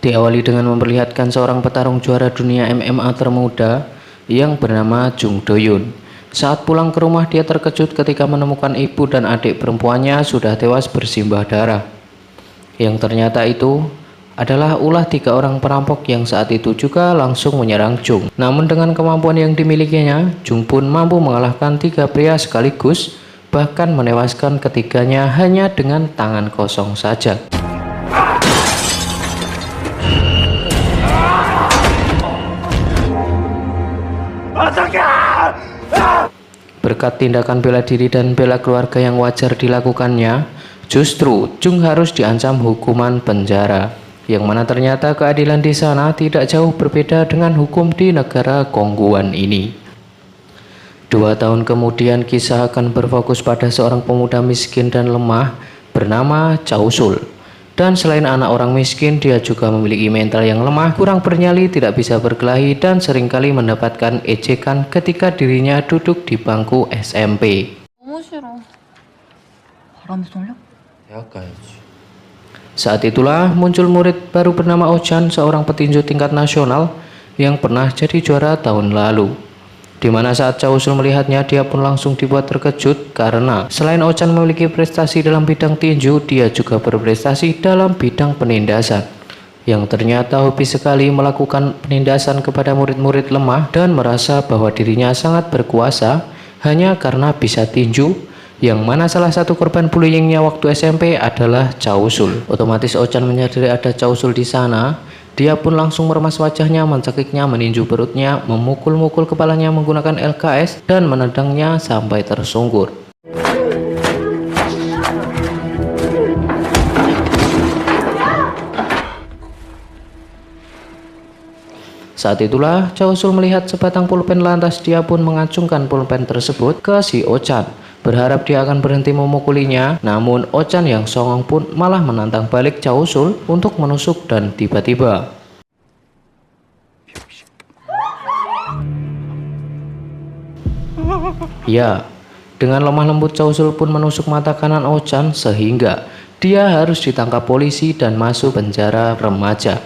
Diawali dengan memperlihatkan seorang petarung juara dunia MMA termuda yang bernama Jung Do-yoon. Saat pulang ke rumah, dia terkejut ketika menemukan ibu dan adik perempuannya sudah tewas bersimbah darah. Yang ternyata itu adalah ulah 3 orang perampok yang saat itu juga langsung menyerang Jung. Namun dengan kemampuan yang dimilikinya, Jung pun mampu mengalahkan 3 pria sekaligus, bahkan menewaskan ketiganya hanya dengan tangan kosong saja. Berkat tindakan bela diri dan bela keluarga yang wajar dilakukannya, justru Jung harus diancam hukuman penjara, yang mana ternyata keadilan di sana tidak jauh berbeda dengan hukum di negara Kongguan ini. 2 tahun kemudian, kisah akan berfokus pada seorang pemuda miskin dan lemah bernama Chow Sul. Dan selain anak orang miskin, dia juga memiliki mental yang lemah, kurang bernyali, tidak bisa berkelahi, dan seringkali mendapatkan ejekan ketika dirinya duduk di bangku SMP. Saat itulah muncul murid baru bernama Oh-chan, seorang petinju tingkat nasional yang pernah jadi juara tahun lalu. Dimana saat Chow Sul melihatnya, dia pun langsung dibuat terkejut karena selain Oh-chan memiliki prestasi dalam bidang tinju, dia juga berprestasi dalam bidang penindasan, yang ternyata hobi sekali melakukan penindasan kepada murid-murid lemah dan merasa bahwa dirinya sangat berkuasa hanya karena bisa tinju, yang mana salah satu korban bullyingnya waktu SMP adalah Chow Sul. Otomatis Oh-chan menyadari ada Chow Sul di sana. Dia pun langsung meremas wajahnya, mencekiknya, meninju perutnya, memukul-mukul kepalanya menggunakan LKS, dan menendangnya sampai tersungkur. Saat itulah Chow Sul melihat sebatang pulpen, lantas dia pun mengacungkan pulpen tersebut ke si Oh-chan, berharap dia akan berhenti memukulinya. Namun Oh-chan yang songong pun malah menantang balik Chow Sul untuk menusuk, dan tiba-tiba ya, dengan lemah lembut Chow Sul pun menusuk mata kanan Oh-chan sehingga dia harus ditangkap polisi dan masuk penjara remaja.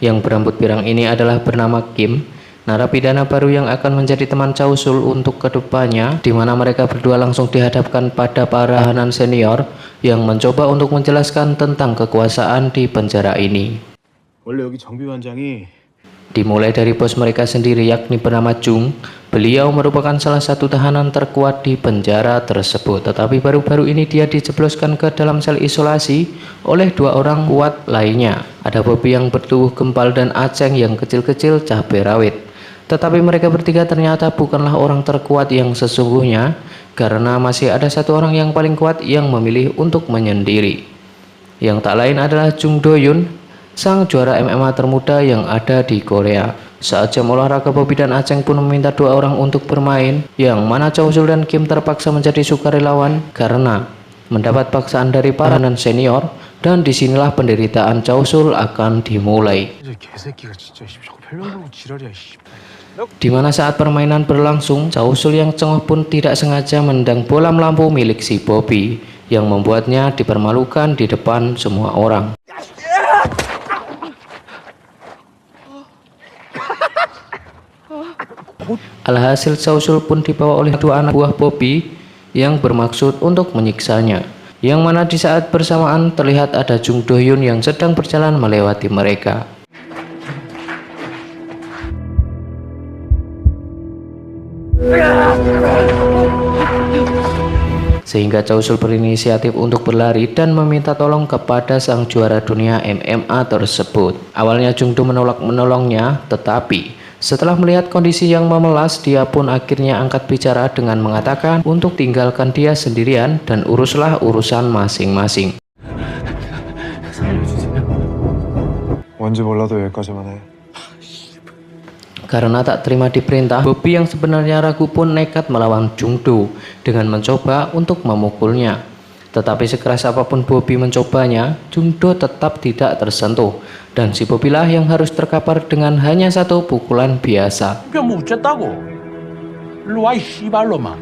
Yang berambut pirang ini adalah bernama Kim, narapidana baru yang akan menjadi teman Chow Sul untuk kedepannya, di mana mereka berdua langsung dihadapkan pada para tahanan senior yang mencoba untuk menjelaskan tentang kekuasaan di penjara ini. Dimulai dari bos mereka sendiri, yakni bernama Jung. Beliau merupakan salah satu tahanan terkuat di penjara tersebut, tetapi baru-baru ini dia dijebloskan ke dalam sel isolasi oleh 2 orang kuat lainnya. Ada Bobby yang bertubuh gempal dan Aceng yang kecil-kecil cabai rawit. Tetapi mereka bertiga ternyata bukanlah orang terkuat yang sesungguhnya, karena masih ada 1 orang yang paling kuat yang memilih untuk menyendiri. Yang tak lain adalah Jung Do-yoon, sang juara MMA termuda yang ada di Korea. Saat jam olahraga, Bobby dan Aceng pun meminta 2 orang untuk bermain, yang mana Chow Sul dan Kim terpaksa menjadi sukarelawan karena mendapat paksaan dari para tahanan senior, dan disinilah penderitaan Chow Sul akan dimulai. Dimana saat permainan berlangsung, Chow Sul yang cengох pun tidak sengaja menendang bola lampu milik si Bobby, yang membuatnya dipermalukan di depan semua orang. Alhasil Chow Sul pun dibawa oleh 2 anak buah Bobby yang bermaksud untuk menyiksanya, yang mana di saat bersamaan terlihat ada Jung Do-yoon yang sedang berjalan melewati mereka. Sehingga Chow Sul berinisiatif untuk berlari dan meminta tolong kepada sang juara dunia MMA tersebut. Awalnya Jung Do menolak menolongnya, tetapi setelah melihat kondisi yang memelas, dia pun akhirnya angkat bicara dengan mengatakan untuk tinggalkan dia sendirian dan uruslah urusan masing-masing. Karena tak terima diperintah, Bobby yang sebenarnya ragu pun nekat melawan Jung Do dengan mencoba untuk memukulnya. Tetapi sekeras apapun Bobby mencobanya, Jung Do tetap tidak tersentuh, dan si Bobby lah yang harus terkapar dengan hanya 1 pukulan biasa. 일로 와, 이 씨발놈아.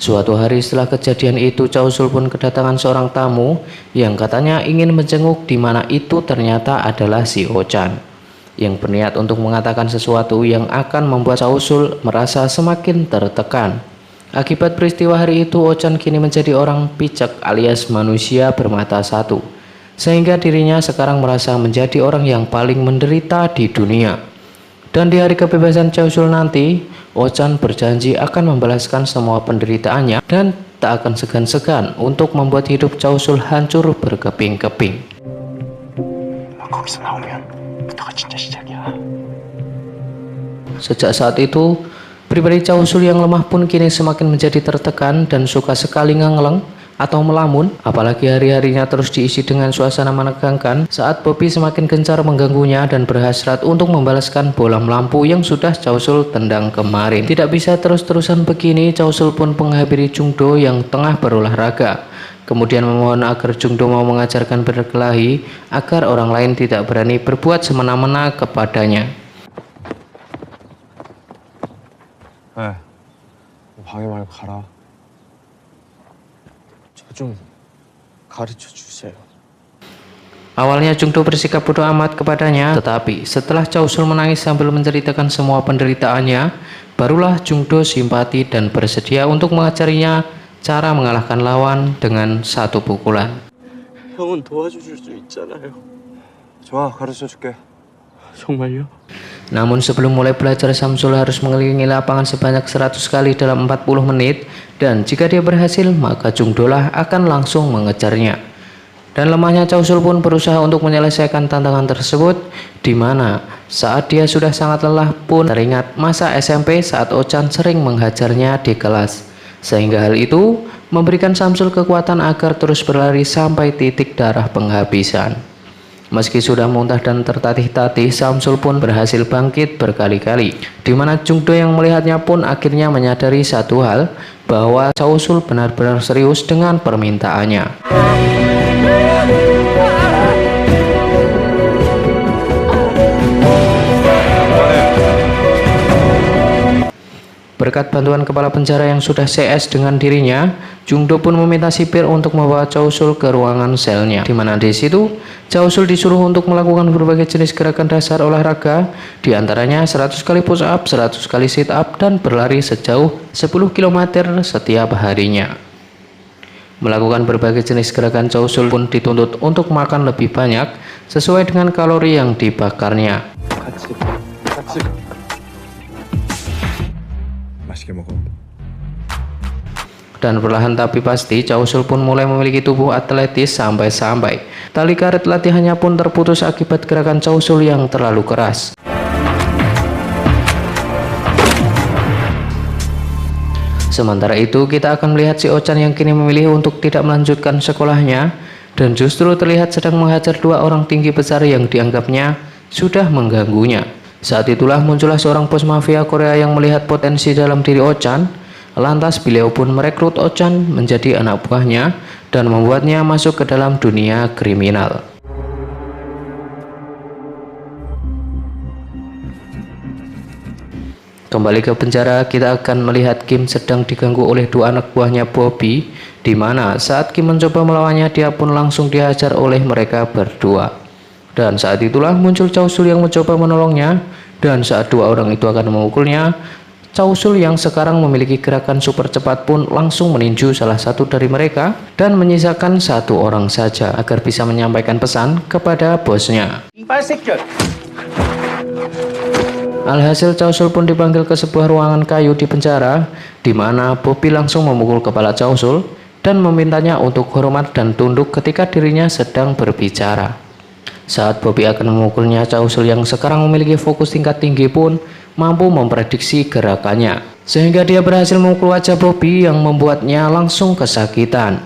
Suatu hari setelah kejadian itu, Cao Sul pun kedatangan seorang tamu yang katanya ingin menjenguk, di mana itu ternyata adalah si Ochan yang berniat untuk mengatakan sesuatu yang akan membuat Cao Sul merasa semakin tertekan. Akibat peristiwa hari itu, Ochan kini menjadi orang picek alias manusia bermata satu, sehingga dirinya sekarang merasa menjadi orang yang paling menderita di dunia. Dan di hari kebebasan Cao Sul nanti, Ochan berjanji akan membalaskan semua penderitaannya dan tak akan segan-segan untuk membuat hidup Cao Sul hancur berkeping-keping. Sejak saat itu, pribadi Cao Sul yang lemah pun kini semakin menjadi tertekan dan suka sekali ngangleng atau melamun, apalagi hari-harinya terus diisi dengan suasana menegangkan saat Bobby semakin gencar mengganggunya dan berhasrat untuk membalaskan bolam lampu yang sudah Cao Sul tendang kemarin. Tidak bisa terus-terusan begini, Cao Sul pun menghampiri Chung Do yang tengah berolahraga, kemudian memohon agar Chung Do mau mengajarkan berkelahi agar orang lain tidak berani berbuat semena-mena kepadanya. 방해 말고 가라. 좀 가르쳐 주세요. Awalnya Chung Do bersikap bodoh amat kepadanya, tetapi setelah Cao Sul menangis sambil menceritakan semua penderitaannya, barulah Chung Do simpati dan bersedia untuk mengajarinya cara mengalahkan lawan dengan satu pukulan. 형은 도와줄 수 있잖아요. 좋아, 가르쳐 줄게. 정말요? Namun sebelum mulai belajar, Samsul harus mengelilingi lapangan sebanyak 100 kali dalam 40 menit, dan jika dia berhasil maka Chung Do lah akan langsung mengejarnya. Dan lemahnya Cao Sul pun berusaha untuk menyelesaikan tantangan tersebut, di mana saat dia sudah sangat lelah pun teringat masa SMP saat Ochan sering menghajarnya di kelas, sehingga hal itu memberikan Samsul kekuatan agar terus berlari sampai titik darah penghabisan. Meski sudah muntah dan tertatih-tatih, Samsul pun berhasil bangkit berkali-kali, di mana Chung Do yang melihatnya pun akhirnya menyadari satu hal, bahwa Cao Sul benar-benar serius dengan permintaannya. Berkat bantuan kepala penjara yang sudah CS dengan dirinya, Chung Do pun meminta sipir untuk membawa Cao Sul ke ruangan selnya, di mana di situ Cao Sul disuruh untuk melakukan berbagai jenis gerakan dasar olahraga, di antaranya 100 kali push up, 100 kali sit up, dan berlari sejauh 10 km setiap harinya. Melakukan berbagai jenis gerakan, Cao Sul pun dituntut untuk makan lebih banyak sesuai dengan kalori yang dibakarnya. Dan perlahan tapi pasti Cao Sul pun mulai memiliki tubuh atletis sampai-sampai tali karet latihannya pun terputus akibat gerakan Cao Sul yang terlalu keras. Sementara itu kita akan melihat si Ochan yang kini memilih untuk tidak melanjutkan sekolahnya dan justru terlihat sedang menghajar dua orang tinggi besar yang dianggapnya sudah mengganggunya. Saat itulah muncullah seorang bos mafia Korea yang melihat potensi dalam diri Ochan. Lantas beliau pun merekrut Ochan menjadi anak buahnya dan membuatnya masuk ke dalam dunia kriminal. Kembali ke penjara, kita akan melihat Kim sedang diganggu oleh dua anak buahnya Bobby, di mana saat Kim mencoba melawannya, dia pun langsung dihajar oleh mereka berdua. Dan saat itulah muncul Cao Sul yang mencoba menolongnya, dan saat dua orang itu akan memukulnya, Cao Sul yang sekarang memiliki gerakan super cepat pun langsung meninju salah satu dari mereka dan menyisakan satu orang saja agar bisa menyampaikan pesan kepada bosnya. Alhasil Cao Sul pun dipanggil ke sebuah ruangan kayu di penjara, di mana Bobby langsung memukul kepala Cao Sul dan memintanya untuk hormat dan tunduk ketika dirinya sedang berbicara. Saat Bobby akan memukulnya, Cao Sul yang sekarang memiliki fokus tingkat tinggi pun mampu memprediksi gerakannya, sehingga dia berhasil memukul wajah Bobby yang membuatnya langsung kesakitan.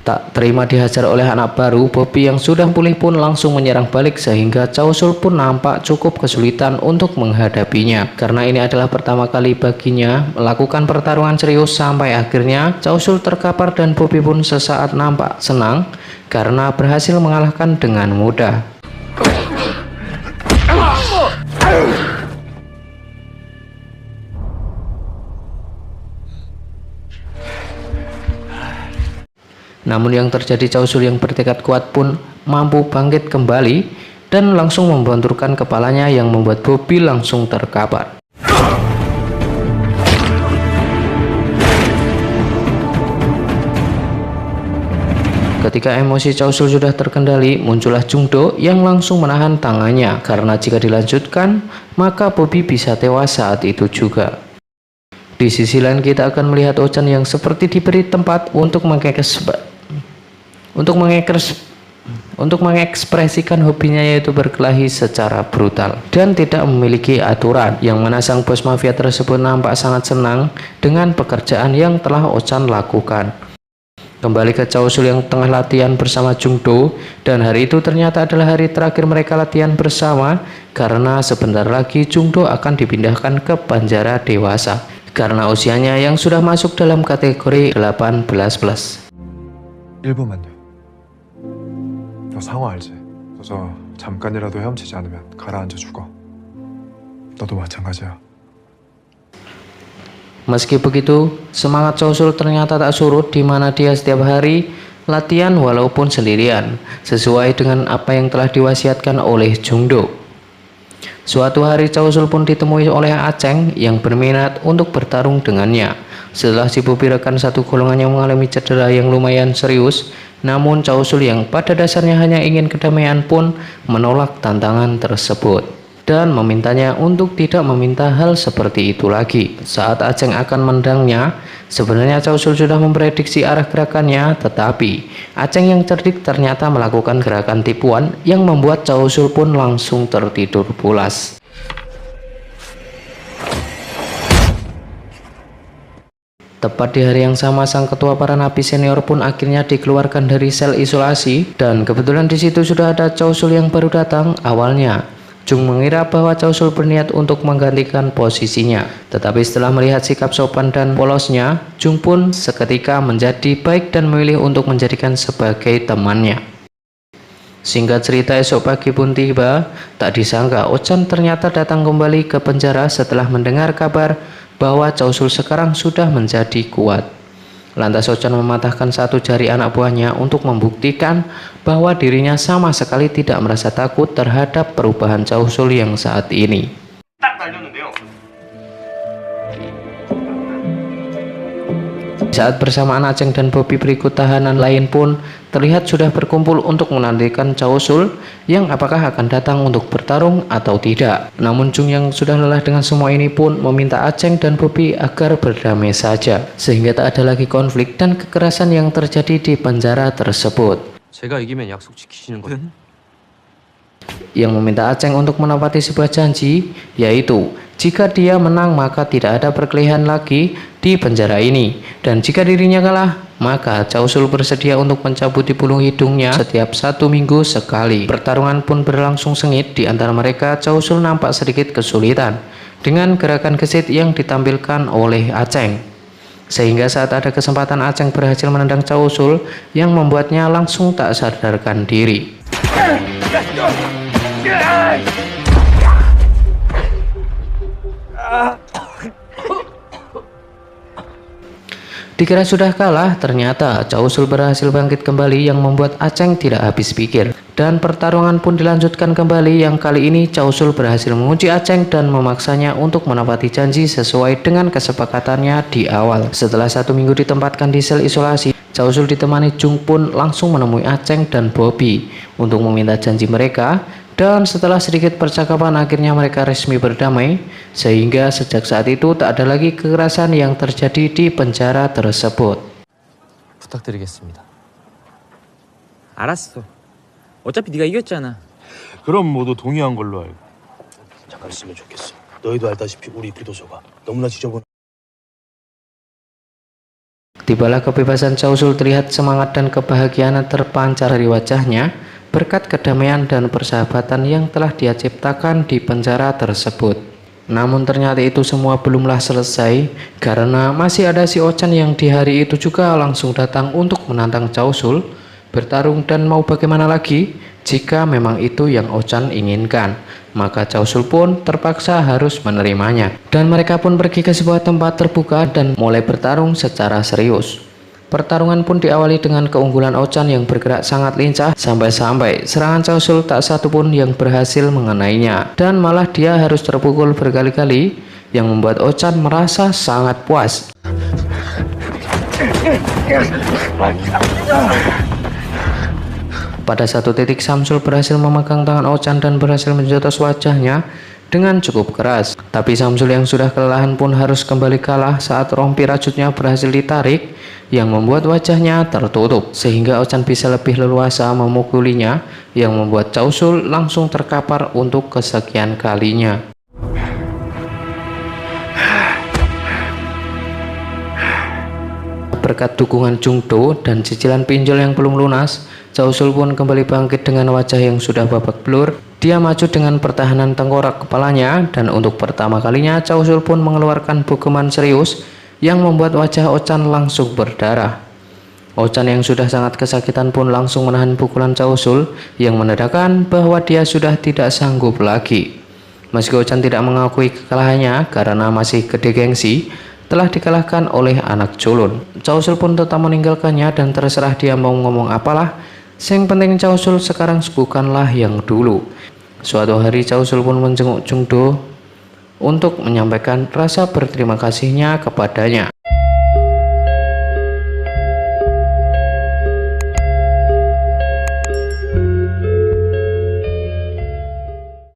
Tak terima dihajar oleh anak baru, Bobby yang sudah pulih pun langsung menyerang balik sehingga Chow Sul pun nampak cukup kesulitan untuk menghadapinya. Karena ini adalah pertama kali baginya melakukan pertarungan serius sampai akhirnya Chow Sul terkapar dan Bobby pun sesaat nampak senang karena berhasil mengalahkan dengan mudah. Namun yang terjadi, Chow Sul yang bertekad kuat pun mampu bangkit kembali dan langsung membenturkan kepalanya yang membuat Bobby langsung terkapar. Ketika emosi Chow Sul sudah terkendali, muncullah Jung Do yang langsung menahan tangannya karena jika dilanjutkan maka Bobby bisa tewas saat itu juga. Di sisi lain kita akan melihat Oh-chan yang seperti diberi tempat untuk mengekspresikan hobinya, yaitu berkelahi secara brutal dan tidak memiliki aturan, yang mana sang bos mafia tersebut nampak sangat senang dengan pekerjaan yang telah Oh-chan lakukan. Kembali ke Chow Sul yang tengah latihan bersama Jung Do, dan hari itu ternyata adalah hari terakhir mereka latihan bersama karena sebentar lagi Jung Do akan dipindahkan ke penjara dewasa karena usianya yang sudah masuk dalam kategori 18+. 1분만요. 너 상어 알지? 너 저 잠깐이라도 헤엄치지 않으면 가라앉아 죽어. 너도 마찬가지야. Meski begitu, semangat Chow Sul ternyata tak surut, di mana dia setiap hari latihan walaupun sendirian, sesuai dengan apa yang telah diwasiatkan oleh Jung Do. Suatu hari Chow Sul pun ditemui oleh Aceng yang berminat untuk bertarung dengannya. Setelah si Bobby rekan satu golongan yang mengalami cedera yang lumayan serius, namun Chow Sul yang pada dasarnya hanya ingin kedamaian pun menolak tantangan tersebut dan memintanya untuk tidak meminta hal seperti itu lagi. Saat Aceng akan mendangnya, sebenarnya Chow Sul sudah memprediksi arah gerakannya, tetapi Aceng yang cerdik ternyata melakukan gerakan tipuan yang membuat Chow Sul pun langsung tertidur pulas. Tepat di hari yang sama, sang ketua para napi senior pun akhirnya dikeluarkan dari sel isolasi, dan kebetulan di situ sudah ada Chow Sul yang baru datang. Awalnya Jung mengira bahwa Chow Sul berniat untuk menggantikan posisinya, tetapi setelah melihat sikap sopan dan polosnya, Jung pun seketika menjadi baik dan memilih untuk menjadikan sebagai temannya. Singkat cerita, esok pagi pun tiba. Tak disangka Oh-chan ternyata datang kembali ke penjara setelah mendengar kabar bahwa Chow Sul sekarang sudah menjadi kuat. Lantas Oh-chan mematahkan satu jari anak buahnya untuk membuktikan bahwa dirinya sama sekali tidak merasa takut terhadap perubahan Chow Sul yang saat ini. Saat bersamaan Aceng dan Bobby berikut tahanan lain pun terlihat sudah berkumpul untuk menantikan Chow Sul yang apakah akan datang untuk bertarung atau tidak. Namun Jung yang sudah lelah dengan semua ini pun meminta Aceng dan Bobby agar berdamai saja, sehingga tak ada lagi konflik dan kekerasan yang terjadi di penjara tersebut. 제가 이기면 약속 지키시는 거예요? Yang meminta Aceng untuk menepati sebuah janji, yaitu jika dia menang maka tidak ada perkelahian lagi di penjara ini, dan jika dirinya kalah maka Chow Sul bersedia untuk mencabut bulu hidungnya setiap 1 minggu sekali. Pertarungan pun berlangsung sengit. Di antara mereka Chow Sul nampak sedikit kesulitan dengan gerakan gesit yang ditampilkan oleh Aceng, sehingga saat ada kesempatan Aceng berhasil menendang Chow Sul yang membuatnya langsung tak sadarkan diri. Dikira sudah kalah, ternyata Chow Sul berhasil bangkit kembali yang membuat Aceng tidak habis pikir. Dan pertarungan pun dilanjutkan kembali, yang kali ini Chow Sul berhasil menguji Aceng dan memaksanya untuk menepati janji sesuai dengan kesepakatannya di awal. Setelah 1 minggu ditempatkan di sel isolasi, Chow Sul ditemani Jung pun langsung menemui Aceng dan Bobby untuk meminta janji mereka. Dan setelah sedikit percakapan akhirnya mereka resmi berdamai, sehingga sejak saat itu tak ada lagi kekerasan yang terjadi di penjara tersebut. 부탁드리겠습니다. 알았어. 어차피 네가 이겼잖아. 그럼 모두 동의한 걸로 알고. 잠깐 있으면 좋겠어. 너희도 알다시피 우리 교도소가 너무나 지저분. Tibalah kebebasan Chausul, terlihat semangat dan kebahagiaan terpancar dari wajahnya berkat kedamaian dan persahabatan yang telah dia ciptakan di penjara tersebut. Namun ternyata itu semua belumlah selesai, karena masih ada si Ochan yang di hari itu juga langsung datang untuk menantang Chausul bertarung. Dan mau bagaimana lagi, jika memang itu yang Ochan inginkan, maka Chausul pun terpaksa harus menerimanya. Dan mereka pun pergi ke sebuah tempat terbuka dan mulai bertarung secara serius. Pertarungan pun diawali dengan keunggulan Ochan yang bergerak sangat lincah, sampai-sampai serangan Chausul tak satu pun yang berhasil mengenainya, dan malah dia harus terpukul berkali-kali yang membuat Ochan merasa sangat puas. Pada satu titik Samsul berhasil memegang tangan Ochan dan berhasil menjotos wajahnya dengan cukup keras. Tapi Samsul yang sudah kelelahan pun harus kembali kalah saat rompi rajutnya berhasil ditarik yang membuat wajahnya tertutup, sehingga Ochan bisa lebih leluasa memukulinya yang membuat Chausul langsung terkapar untuk kesekian kalinya. Berkat dukungan Jungdo dan cicilan pinjol yang belum lunas, Chausul pun kembali bangkit dengan wajah yang sudah babak belur. Dia maju dengan pertahanan tengkorak kepalanya, dan untuk pertama kalinya Chausul pun mengeluarkan pukulan serius yang membuat wajah Ochan langsung berdarah. Ochan yang sudah sangat kesakitan pun langsung menahan pukulan Chausul yang menandakan bahwa dia sudah tidak sanggup lagi. Meski Ochan tidak mengakui kekalahannya karena masih gede gengsi, telah dikalahkan oleh anak culun, Chausul pun tetap meninggalkannya dan terserah dia mau ngomong apalah. Yang penting Chausul sekarang bukanlah yang dulu. Suatu hari Chausul pun menjenguk Jungdo untuk menyampaikan rasa berterima kasihnya kepadanya.